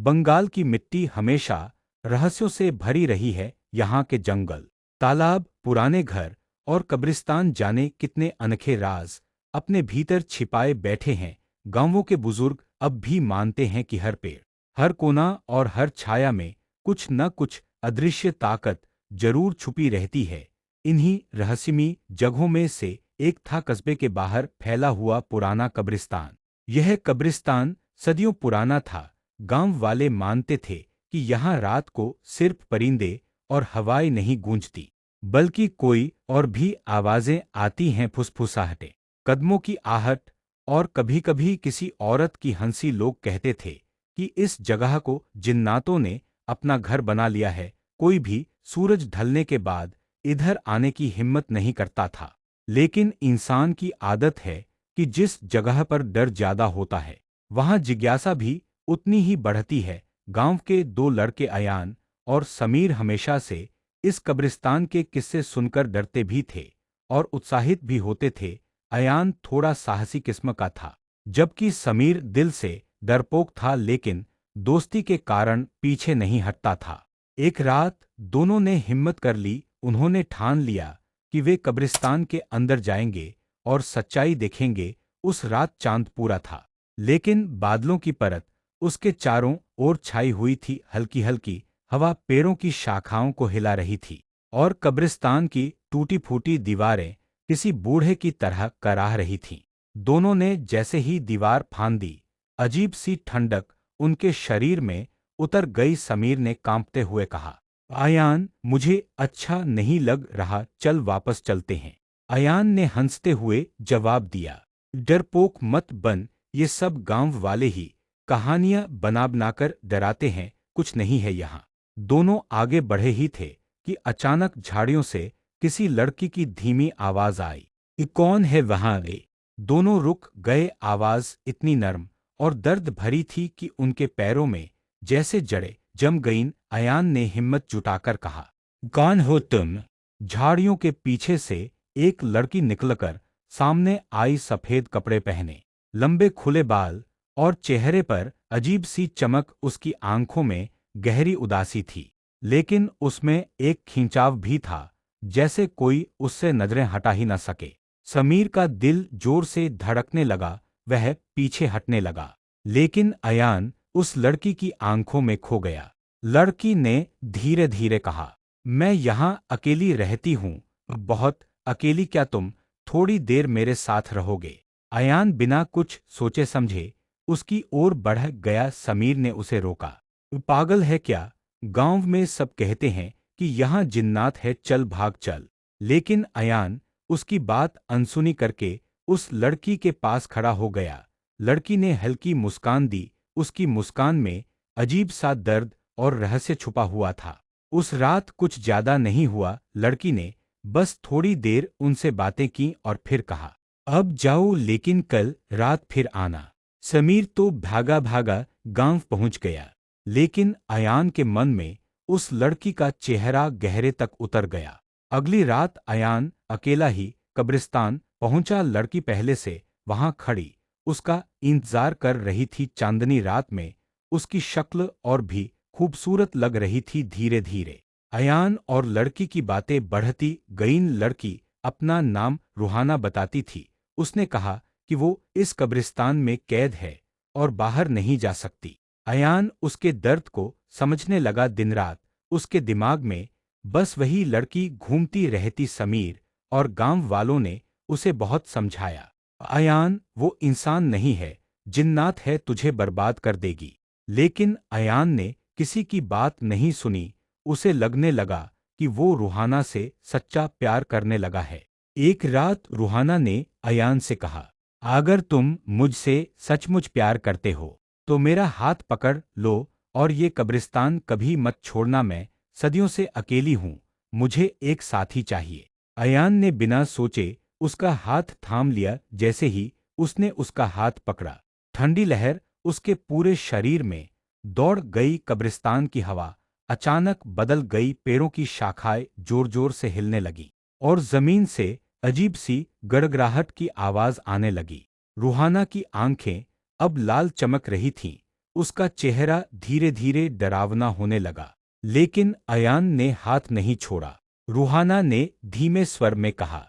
बंगाल की मिट्टी हमेशा रहस्यों से भरी रही है। यहाँ के जंगल, तालाब, पुराने घर और कब्रिस्तान जाने कितने अनोखे राज अपने भीतर छिपाए बैठे हैं। गांवों के बुजुर्ग अब भी मानते हैं कि हर पेड़, हर कोना और हर छाया में कुछ न कुछ अदृश्य ताकत जरूर छुपी रहती है। इन्हीं रहस्यमयी जगहों में से एक था कस्बे के बाहर फैला हुआ पुराना कब्रिस्तान। यह कब्रिस्तान सदियों पुराना था। गांव वाले मानते थे कि यहाँ रात को सिर्फ परिंदे और हवाएं नहीं गूंजती, बल्कि कोई और भी आवाजें आती हैं, फुसफुसाहटें, कदमों की आहट और कभी-कभी किसी औरत की हंसी। लोग कहते थे कि इस जगह को जिन्नातों ने अपना घर बना लिया है। कोई भी सूरज ढलने के बाद इधर आने की हिम्मत नहीं करता था। लेकिन इंसान की आदत है कि जिस जगह पर डर ज्यादा होता है, वहां जिज्ञासा भी उतनी ही बढ़ती है। गांव के दो लड़के अयान और समीर हमेशा से इस कब्रिस्तान के किस्से सुनकर डरते भी थे और उत्साहित भी होते थे। अयान थोड़ा साहसी किस्म का था, जबकि समीर दिल से डरपोक था, लेकिन दोस्ती के कारण पीछे नहीं हटता था। एक रात दोनों ने हिम्मत कर ली। उन्होंने ठान लिया कि वे कब्रिस्तान के अंदर जाएंगे और सच्चाई देखेंगे। उस रात चांद पूरा था, लेकिन बादलों की परत उसके चारों ओर छाई हुई थी। हल्की हल्की हवा पेड़ों की शाखाओं को हिला रही थी और कब्रिस्तान की टूटी फूटी दीवारें किसी बूढ़े की तरह कराह रही थीं। दोनों ने जैसे ही दीवार फांदी, अजीब सी ठंडक उनके शरीर में उतर गई। समीर ने कांपते हुए कहा, अयान, मुझे अच्छा नहीं लग रहा, चल वापस चलते हैं। अयान ने हंसते हुए जवाब दिया, डरपोक मत बन, ये सब गांव वाले ही कहानियां बना बनाकर डराते हैं, कुछ नहीं है यहाँ। दोनों आगे बढ़े ही थे कि अचानक झाड़ियों से किसी लड़की की धीमी आवाज आई, "ये कौन है वहां रे?" दोनों रुक गए। आवाज इतनी नर्म और दर्द भरी थी कि उनके पैरों में जैसे जड़ें जम गईं। अयान ने हिम्मत जुटाकर कहा, कौन हो तुम? झाड़ियों के पीछे से एक लड़की निकलकर सामने आई। सफेद कपड़े पहने, लंबे खुले बाल और चेहरे पर अजीब सी चमक। उसकी आंखों में गहरी उदासी थी, लेकिन उसमें एक खिंचाव भी था, जैसे कोई उससे नजरें हटा ही न सके। समीर का दिल जोर से धड़कने लगा। वह पीछे हटने लगा, लेकिन अयान उस लड़की की आंखों में खो गया। लड़की ने धीरे धीरे कहा, मैं यहाँ अकेली रहती हूँ, बहुत अकेली। क्या तुम थोड़ी देर मेरे साथ रहोगे? अयान बिना कुछ सोचे समझे उसकी ओर बढ़ गया। समीर ने उसे रोका, पागल है क्या? गांव में सब कहते हैं कि यहाँ जिन्नात है, चल भाग चल। लेकिन अयान उसकी बात अनसुनी करके उस लड़की के पास खड़ा हो गया। लड़की ने हल्की मुस्कान दी। उसकी मुस्कान में अजीब सा दर्द और रहस्य छुपा हुआ था। उस रात कुछ ज्यादा नहीं हुआ। लड़की ने बस थोड़ी देर उनसे बातें की और फिर कहा, अब जाओ, लेकिन कल रात फिर आना। समीर तो भागा भागा गांव पहुंच गया, लेकिन अयान के मन में उस लड़की का चेहरा गहरे तक उतर गया। अगली रात अयान अकेला ही कब्रिस्तान पहुंचा। लड़की पहले से वहां खड़ी उसका इंतजार कर रही थी। चांदनी रात में उसकी शक्ल और भी खूबसूरत लग रही थी। धीरे धीरे अयान और लड़की की बातें बढ़ती गईं। लड़की अपना नाम रूहाना बताती थी। उसने कहा कि वो इस कब्रिस्तान में कैद है और बाहर नहीं जा सकती। अयान उसके दर्द को समझने लगा। दिन रात उसके दिमाग में बस वही लड़की घूमती रहती। समीर और गांव वालों ने उसे बहुत समझाया, अयान, वो इंसान नहीं है, जिन्नात है, तुझे बर्बाद कर देगी। लेकिन अयान ने किसी की बात नहीं सुनी। उसे लगने लगा कि वो रूहाना से सच्चा प्यार करने लगा है। एक रात रूहाना ने अयान से कहा, अगर तुम मुझसे सचमुच प्यार करते हो तो मेरा हाथ पकड़ लो और ये कब्रिस्तान कभी मत छोड़ना। मैं सदियों से अकेली हूँ, मुझे एक साथी चाहिए। अयान ने बिना सोचे उसका हाथ थाम लिया। जैसे ही उसने उसका हाथ पकड़ा, ठंडी लहर उसके पूरे शरीर में दौड़ गई। कब्रिस्तान की हवा अचानक बदल गई। पेड़ों की शाखाएं जोर जोर से हिलने लगी और जमीन से अजीब सी गड़गड़ाहट की आवाज आने लगी। रूहाना की आंखें अब लाल चमक रही थीं। उसका चेहरा धीरे धीरे डरावना होने लगा। लेकिन अयान ने हाथ नहीं छोड़ा। रूहाना ने धीमे स्वर में कहा,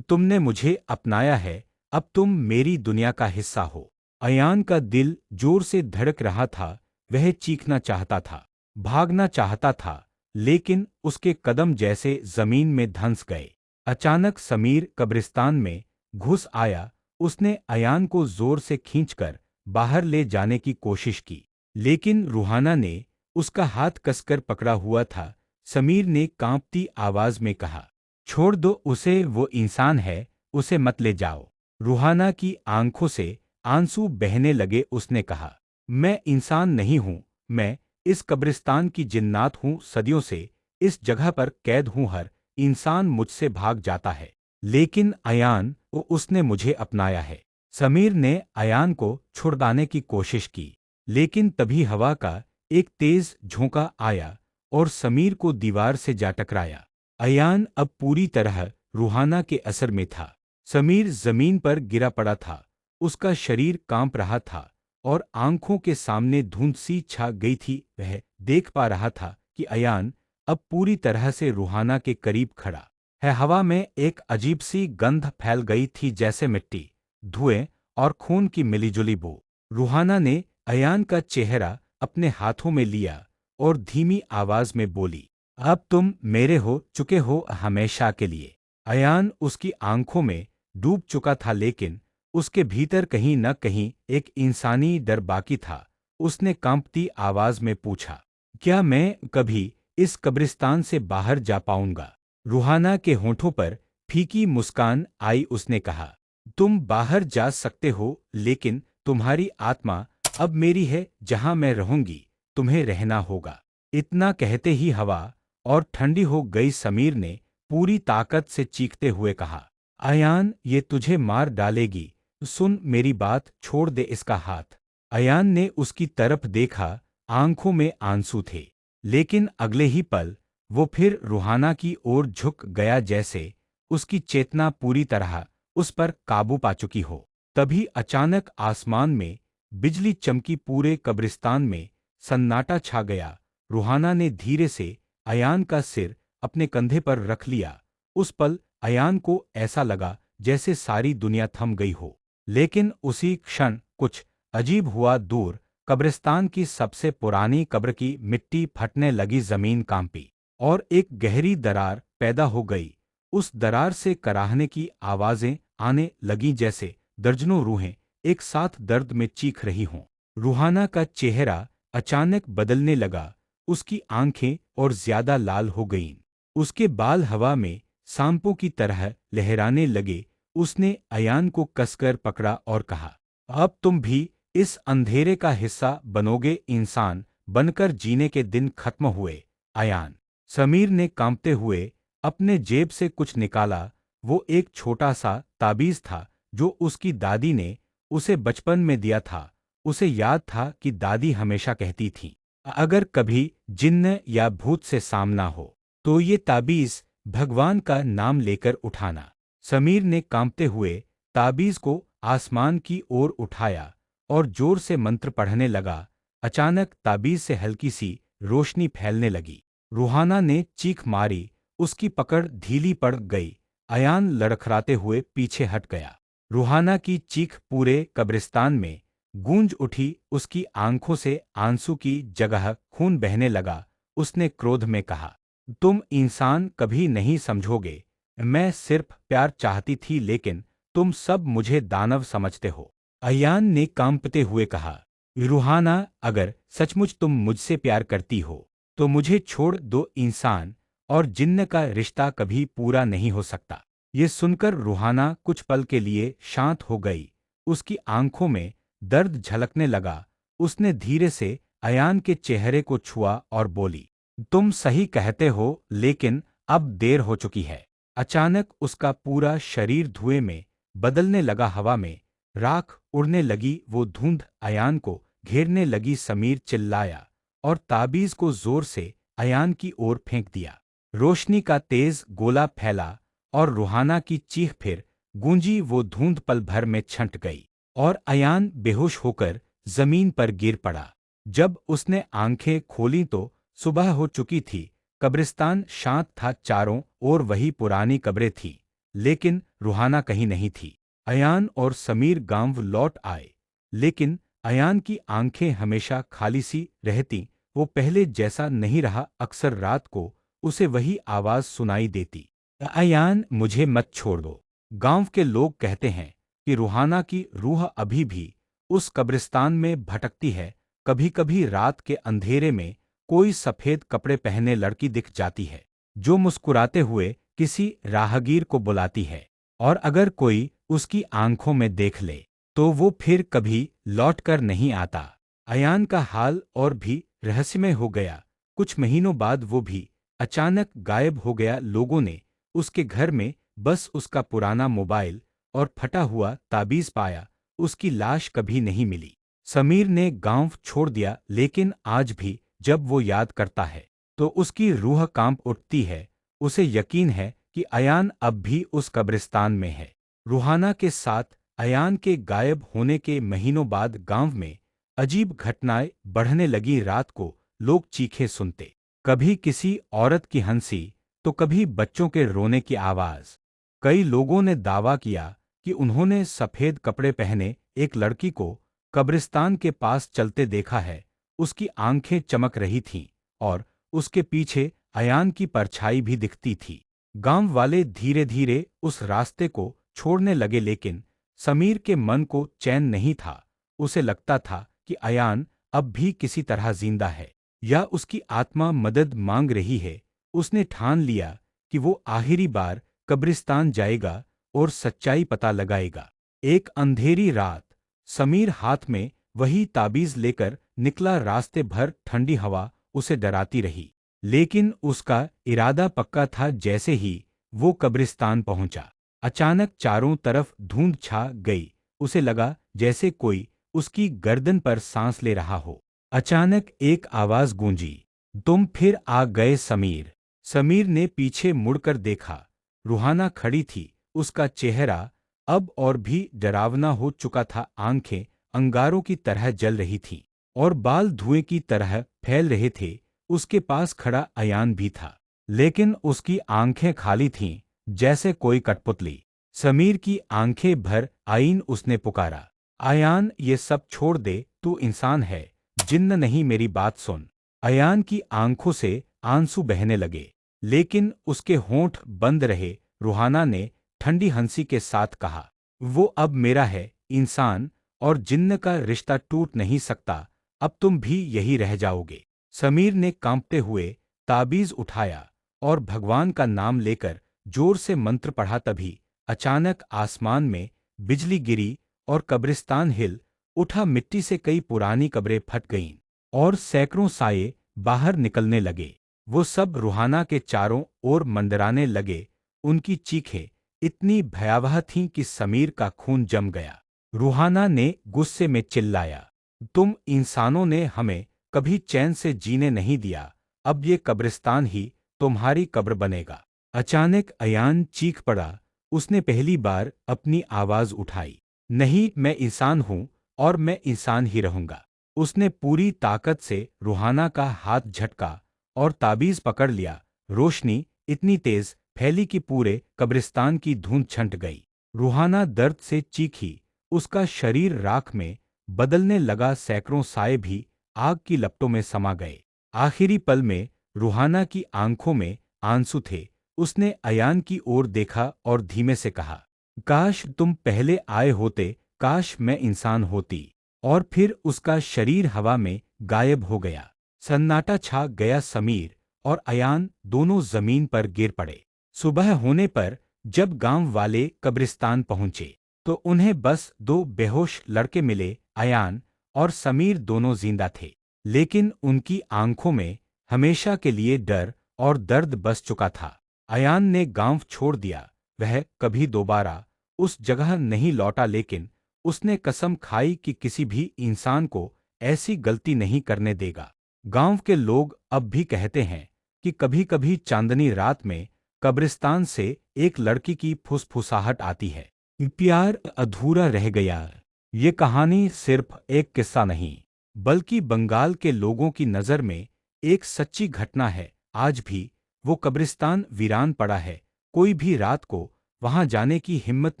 तुमने मुझे अपनाया है, अब तुम मेरी दुनिया का हिस्सा हो। अयान का दिल जोर से धड़क रहा था। वह चीखना चाहता था, भागना चाहता था, लेकिन उसके कदम जैसे जमीन में धंस गए। अचानक समीर कब्रिस्तान में घुस आया। उसने अयान को जोर से खींचकर बाहर ले जाने की कोशिश की, लेकिन रूहाना ने उसका हाथ कसकर पकड़ा हुआ था। समीर ने कांपती आवाज में कहा, छोड़ दो उसे, वो इंसान है, उसे मत ले जाओ। रूहाना की आंखों से आंसू बहने लगे। उसने कहा, मैं इंसान नहीं हूं, मैं इस कब्रिस्तान की जिन्नात हूं, सदियों से इस जगह पर कैद हूं। हर इंसान मुझसे भाग जाता है, लेकिन अयान, वो उसने मुझे अपनाया है। समीर ने अयान को छुड़ाने की कोशिश की, लेकिन तभी हवा का एक तेज झोंका आया और समीर को दीवार से जा टकराया। अयान अब पूरी तरह रूहाना के असर में था। समीर जमीन पर गिरा पड़ा था। उसका शरीर कांप रहा था और आंखों के सामने धुंध सी छा गई थी। वह देख पा रहा था कि अयान अब पूरी तरह से रूहाना के करीब खड़ा है। हवा में एक अजीब सी गंध फैल गई थी, जैसे मिट्टी, धुएं और खून की मिलीजुली बू। रूहाना ने अयान का चेहरा अपने हाथों में लिया और धीमी आवाज में बोली, अब तुम मेरे हो चुके हो हमेशा के लिए। अयान उसकी आंखों में डूब चुका था, लेकिन उसके भीतर कहीं न कहीं एक इंसानी डर बाकी था। उसने कांपती आवाज में पूछा, क्या मैं कभी इस कब्रिस्तान से बाहर जा पाऊंगा? रूहाना के होठों पर फीकी मुस्कान आई। उसने कहा, तुम बाहर जा सकते हो, लेकिन तुम्हारी आत्मा अब मेरी है। जहां मैं रहूंगी, तुम्हें रहना होगा। इतना कहते ही हवा और ठंडी हो गई। समीर ने पूरी ताकत से चीखते हुए कहा, अयान, ये तुझे मार डालेगी। सुन मेरी बात, छोड़ दे इसका हाथ। अयान ने उसकी तरफ देखा। आंखों में आंसू थे, लेकिन अगले ही पल वो फिर रूहाना की ओर झुक गया, जैसे उसकी चेतना पूरी तरह उस पर काबू पा चुकी हो। तभी अचानक आसमान में बिजली चमकी। पूरे कब्रिस्तान में सन्नाटा छा गया। रूहाना ने धीरे से अयान का सिर अपने कंधे पर रख लिया। उस पल अयान को ऐसा लगा जैसे सारी दुनिया थम गई हो। लेकिन उसी क्षण कुछ अजीब हुआ। दूर कब्रिस्तान की सबसे पुरानी कब्र की मिट्टी फटने लगी, जमीन कांपी और एक गहरी दरार पैदा हो गई। उस दरार से कराहने की आवाजें आने लगीं, जैसे दर्जनों रूहें एक साथ दर्द में चीख रही हों। रूहाना का चेहरा अचानक बदलने लगा। उसकी आंखें और ज्यादा लाल हो गईं। उसके बाल हवा में सांपों की तरह लहराने लगे। उसने अयान को कसकर पकड़ा और कहा, अब तुम भी इस अंधेरे का हिस्सा बनोगे। इंसान बनकर जीने के दिन खत्म हुए, अयान। समीर ने कांपते हुए अपने जेब से कुछ निकाला। वो एक छोटा सा ताबीज था जो उसकी दादी ने उसे बचपन में दिया था। उसे याद था कि दादी हमेशा कहती थी, अगर कभी जिन्न या भूत से सामना हो तो ये ताबीज भगवान का नाम लेकर उठाना। समीर ने कांपते हुए ताबीज को आसमान की ओर उठाया और जोर से मंत्र पढ़ने लगा। अचानक ताबीज से हल्की सी रोशनी फैलने लगी। रूहाना ने चीख मारी। उसकी पकड़ ढीली पड़ गई। अयान लड़खड़ाते हुए पीछे हट गया। रूहाना की चीख पूरे कब्रिस्तान में गूंज उठी। उसकी आंखों से आंसू की जगह खून बहने लगा। उसने क्रोध में कहा, तुम इंसान कभी नहीं समझोगे। मैं सिर्फ प्यार चाहती थी, लेकिन तुम सब मुझे दानव समझते हो। अयान ने कांपते हुए कहा, रूहाना, अगर सचमुच तुम मुझसे प्यार करती हो तो मुझे छोड़ दो। इंसान और जिन्न का रिश्ता कभी पूरा नहीं हो सकता। ये सुनकर रूहाना कुछ पल के लिए शांत हो गई। उसकी आंखों में दर्द झलकने लगा। उसने धीरे से अयान के चेहरे को छुआ और बोली, तुम सही कहते हो, लेकिन अब देर हो चुकी है। अचानक उसका पूरा शरीर धुएं में बदलने लगा। हवा में राख उड़ने लगी। वो धुंध अयान को घेरने लगी। समीर चिल्लाया और ताबीज को जोर से अयान की ओर फेंक दिया। रोशनी का तेज गोला फैला और रूहाना की चीख फिर गूंजी। वो धुंध पल भर में छंट गई और अयान बेहोश होकर जमीन पर गिर पड़ा। जब उसने आंखें खोलीं तो सुबह हो चुकी थी। कब्रिस्तान शांत था, चारों ओर वही पुरानी कब्रें थीं, लेकिन रूहाना कहीं नहीं थी। अयान और समीर गांव लौट आए, लेकिन अयान की आंखें हमेशा खाली सी रहती। वो पहले जैसा नहीं रहा। अक्सर रात को उसे वही आवाज सुनाई देती, अयान मुझे मत छोड़ दो। गांव के लोग कहते हैं कि रूहाना की रूह अभी भी उस कब्रिस्तान में भटकती है। कभी कभी रात के अंधेरे में कोई सफेद कपड़े पहने लड़की दिख जाती है, जो मुस्कुराते हुए किसी राहगीर को बुलाती है, और अगर कोई उसकी आंखों में देख ले तो वो फिर कभी लौटकर नहीं आता। अयान का हाल और भी रहस्यमय हो गया। कुछ महीनों बाद वो भी अचानक गायब हो गया। लोगों ने उसके घर में बस उसका पुराना मोबाइल और फटा हुआ ताबीज पाया। उसकी लाश कभी नहीं मिली। समीर ने गांव छोड़ दिया, लेकिन आज भी जब वो याद करता है तो उसकी रूह कांप उठती है। उसे यकीन है कि अयान अब भी उस कब्रिस्तान में है। रूहाना के साथ अयान के गायब होने के महीनों बाद गांव में अजीब घटनाएं बढ़ने लगी। रात को लोग चीखें सुनते, कभी किसी औरत की हंसी तो कभी बच्चों के रोने की आवाज। कई लोगों ने दावा किया कि उन्होंने सफेद कपड़े पहने एक लड़की को कब्रिस्तान के पास चलते देखा है। उसकी आंखें चमक रही थीं और उसके पीछे अयान की परछाई भी दिखती थी। गांव वाले धीरे धीरे उस रास्ते को छोड़ने लगे, लेकिन समीर के मन को चैन नहीं था। उसे लगता था कि अयान अब भी किसी तरह जिंदा है, या उसकी आत्मा मदद मांग रही है। उसने ठान लिया कि वो आखिरी बार कब्रिस्तान जाएगा और सच्चाई पता लगाएगा। एक अंधेरी रात समीर हाथ में वही ताबीज लेकर निकला। रास्ते भर ठंडी हवा उसे डराती रही, लेकिन उसका इरादा पक्का था। जैसे ही वो कब्रिस्तान पहुंचा, अचानक चारों तरफ धुंध छा गई। उसे लगा जैसे कोई उसकी गर्दन पर सांस ले रहा हो। अचानक एक आवाज गूंजी, तुम फिर आ गए समीर। समीर ने पीछे मुड़कर देखा। रूहाना खड़ी थी। उसका चेहरा अब और भी डरावना हो चुका था। आंखें अंगारों की तरह जल रही थीं और बाल धुएं की तरह फैल रहे थे। उसके पास खड़ा अयान भी था, लेकिन उसकी आंखें खाली थीं, जैसे कोई कठपुतली। समीर की आंखें भर आईं। उसने पुकारा, अयान ये सब छोड़ दे, तू इंसान है, जिन्न नहीं, मेरी बात सुन। अयान की आंखों से आंसू बहने लगे, लेकिन उसके होंठ बंद रहे। रूहाना ने ठंडी हंसी के साथ कहा, वो अब मेरा है। इंसान और जिन्न का रिश्ता टूट नहीं सकता। अब तुम भी यही रह जाओगे। समीर ने कांपते हुए ताबीज उठाया और भगवान का नाम लेकर जोर से मंत्र पढ़ा। तभी अचानक आसमान में बिजली गिरी और कब्रिस्तान हिल उठा। मिट्टी से कई पुरानी कब्रें फट गईं और सैकड़ों साये बाहर निकलने लगे। वो सब रूहाना के चारों ओर मंडराने लगे। उनकी चीखें इतनी भयावह थीं कि समीर का खून जम गया। रूहाना ने गुस्से में चिल्लाया, तुम इंसानों ने हमें कभी चैन से जीने नहीं दिया। अब ये कब्रिस्तान ही तुम्हारी कब्र बनेगा। अचानक अयान चीख पड़ा। उसने पहली बार अपनी आवाज उठाई, नहीं, मैं इंसान हूं और मैं इंसान ही रहूंगा। उसने पूरी ताकत से रूहाना का हाथ झटका और ताबीज पकड़ लिया। रोशनी इतनी तेज फैली कि पूरे कब्रिस्तान की धुंध छंट गई। रूहाना दर्द से चीखी। उसका शरीर राख में बदलने लगा। सैकड़ों साए भी आग की लपटों में समा गए। आखिरी पल में रूहाना की आंखों में आंसू थे। उसने अयान की ओर देखा और धीमे से कहा, काश तुम पहले आए होते, काश मैं इंसान होती। और फिर उसका शरीर हवा में गायब हो गया। सन्नाटा छा गया। समीर और अयान दोनों जमीन पर गिर पड़े। सुबह होने पर जब गांव वाले कब्रिस्तान पहुंचे तो उन्हें बस दो बेहोश लड़के मिले। अयान और समीर दोनों जिंदा थे, लेकिन उनकी आंखों में हमेशा के लिए डर और दर्द बस चुका था। अयान ने गांव छोड़ दिया। वह कभी दोबारा उस जगह नहीं लौटा, लेकिन उसने कसम खाई कि किसी भी इंसान को ऐसी गलती नहीं करने देगा। गांव के लोग अब भी कहते हैं कि कभी कभी चांदनी रात में कब्रिस्तान से एक लड़की की फुसफुसाहट आती है। प्यार अधूरा रह गया। ये कहानी सिर्फ एक किस्सा नहीं, बल्कि बंगाल के लोगों की नज़र में एक सच्ची घटना है। आज भी वो कब्रिस्तान वीरान पड़ा है, कोई भी रात को वहां जाने की हिम्मत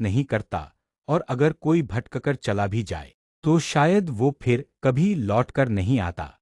नहीं करता, और अगर कोई भटककर चला भी जाए तो शायद वो फिर कभी लौटकर नहीं आता।